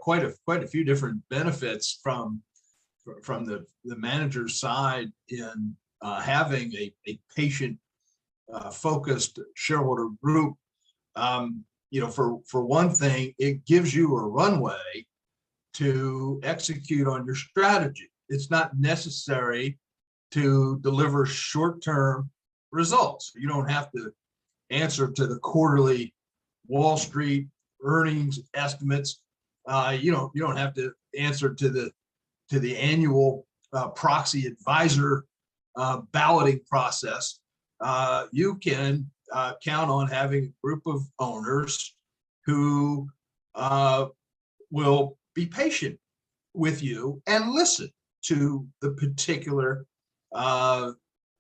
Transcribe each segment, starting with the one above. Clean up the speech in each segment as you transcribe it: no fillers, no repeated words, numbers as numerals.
quite a few different benefits from the manager's side in having a patient focused shareholder group. For one thing, it gives you a runway to execute on your strategy. It's not necessary to deliver short-term results. You don't have to answer to the quarterly Wall Street earnings estimates. You don't have to answer to the annual proxy advisor balloting process. You can count on having a group of owners who will be patient with you and listen to the particular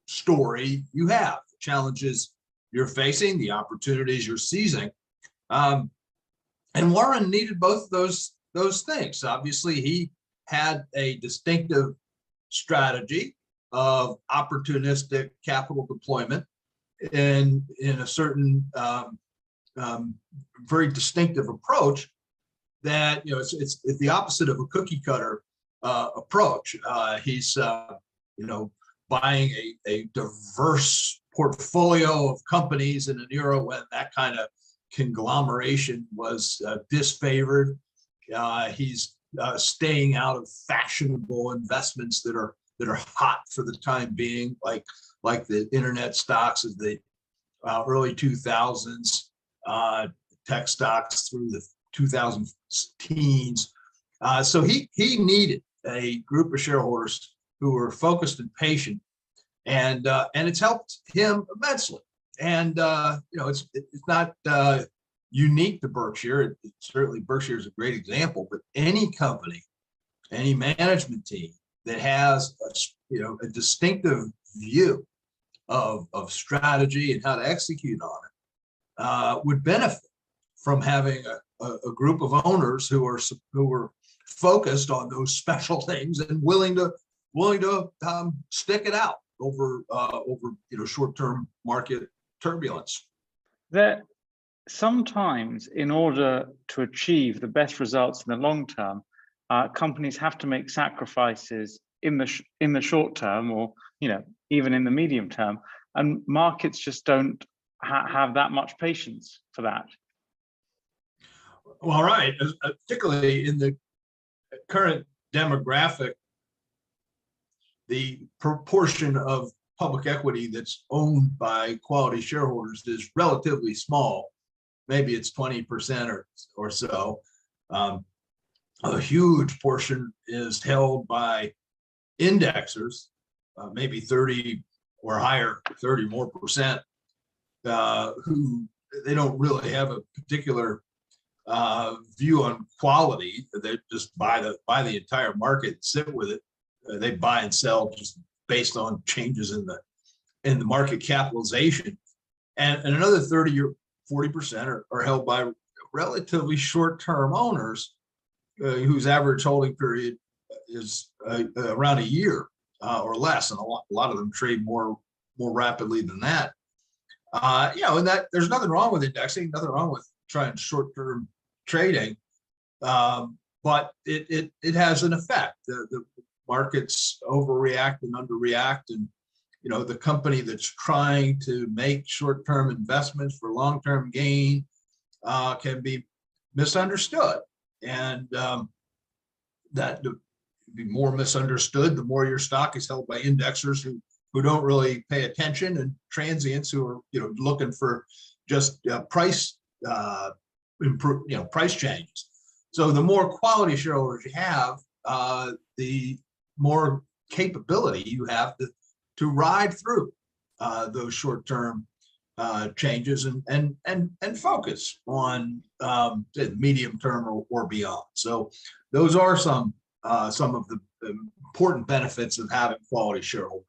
story you have, the challenges you're facing, the opportunities you're seizing. And Warren needed both of those things. Obviously, he had a distinctive strategy of opportunistic capital deployment in a certain very distinctive approach that it's the opposite of a cookie cutter approach. He's buying a diverse portfolio of companies in an era when that kind of conglomeration was disfavored. He's staying out of fashionable investments that are hot for the time being, like the internet stocks of the early 2000s, tech stocks through the 2000 teens. So he needed a group of shareholders who were focused and patient, and it's helped him immensely. And it's not unique to Berkshire. Certainly Berkshire is a great example, but any company, any management team that has a distinctive view of strategy and how to execute on it would benefit from having a group of owners who are focused on those special things and willing to stick it out over short-term market turbulence. That sometimes, in order to achieve the best results in the long term, companies have to make sacrifices in the short term, or even in the medium term, and markets just don't have that much patience for that. Well, right, particularly in the current demographic, the proportion of public equity that's owned by quality shareholders is relatively small. Maybe it's 20% or so. A huge portion is held by indexers, maybe 30 or higher, 30 more percent, who they don't really have a particular view on quality. They just buy the entire market, sit with it. They buy and sell just based on changes in the market capitalization, and another 30 or 40% are held by relatively short-term owners whose average holding period is around a year or less, and a lot of them trade more rapidly than that. And that there's nothing wrong with indexing, nothing wrong with trying short-term trading, but it has an effect. The markets overreact and underreact, and the company that's trying to make short-term investments for long-term gain can be misunderstood, and that be more misunderstood the more your stock is held by indexers who don't really pay attention, and transients who are looking for just price price changes. So the more quality shareholders you have, the more capability you have to ride through those short-term changes and focus on medium term or beyond. So those are some of the important benefits of having quality shareholders.